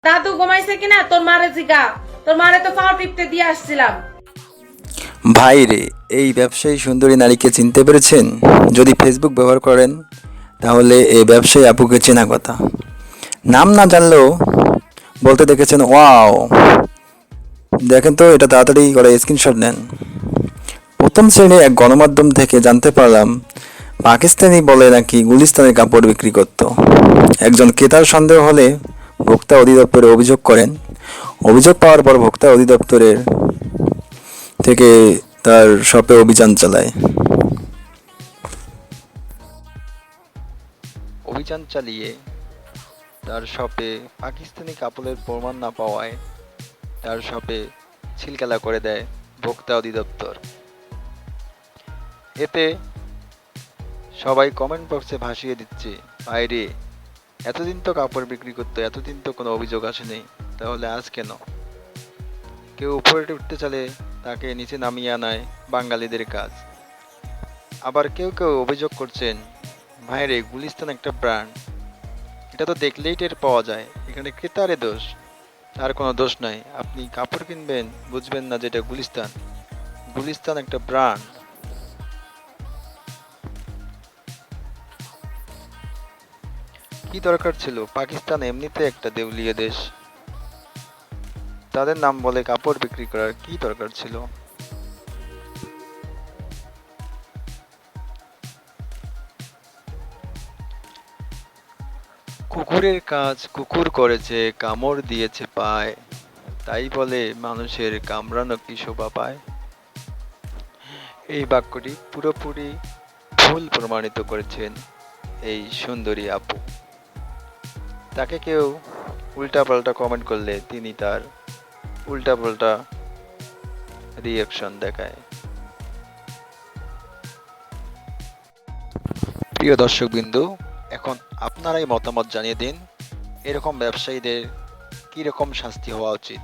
দাদু ঘুমাইছে কিনা তোর মারে জিগা। তোর মারে তো পাও টিপতে দিয়ে আসছিলাম। ভাই রে, এই ব্যবসায়ী সুন্দরী নারীকে চিনতে পেরেছেন? যদি ফেসবুক ব্যবহার করেন তাহলে এই ব্যবসায়ী আপুকে চেনা কথা। নাম না জানলেও বলতে দেখেছেন ওয়াও। দেখেন তো, এটা তাড়াতাড়ি করে স্ক্রিনশট নেন। প্রথম শ্রেণীর এক গণমাধ্যম থেকে জানতে পারলাম পাকিস্তানি বলে নাকি গুলিস্তানের কাপড় বিক্রি করত। একজন ক্রেতার সন্দেহ হলে ভোক্তা অধিদপ্তরে অভিযোগ করেন। অভিযোগ পাওয়ার পর ভোক্তা অধিদপ্তরের থেকে তার শপে অভিযান চালায়। অভিযান চালিয়ে তার শপে পাকিস্তানি কাপড়ের প্রমাণ না পাওয়ায় তার শপে ছিলকেলা করে দেয় ভোক্তা অধিদপ্তর। এতে সবাই কমেন্ট বক্সে ভাসিয়ে দিচ্ছে, বাইরে এতদিন তো কাপড় বিক্রি করতো, এতদিন তো কোনো অভিযোগ আসেনি, তাহলে আজ কেন? কেউ উপরে উঠতে চাইলে তাকে নিচে নামিয়ে আনায় বাঙালিদের কাজ। আবার কেউ কেউ অভিযোগ করছেন, ভাইরে গুলিস্তান একটা ব্র্যান্ড, এটা তো দেখলেই টের পাওয়া যায়, এখানে ক্রেতারে দোষ, তার কোনো দোষ নাই। আপনি কাপড় কিনবেন, বুঝবেন না যেটা গুলিস্তান। গুলিস্তান একটা ব্র্যান্ড। কি দরকার ছিল? পাকিস্তান এমনিতে একটা দেউলিয়া দেশ, তাদের নাম বলে কাপড় বিক্রি করার কি দরকার ছিল? কুকুরের কাজ কুকুর করেছে, কামড় দিয়েছে পায়, তাই বলে মানুষের কামড়ানো কি শোভা পায়? এই বাক্যটি পুরোপুরি ভুল প্রমাণিত করেছেন এই সুন্দরী আপু। তাকে কেউ উল্টাপাল্টা কমেন্ট করলে তিনি তার উল্টাপাল্টা রিয়াকশন দেখায়। প্রিয় দর্শকবৃন্দু, এখন আপনারাই মতামত জানিয়ে দিন, এরকম ব্যবসায়ীদের কী রকম শাস্তি হওয়া উচিত।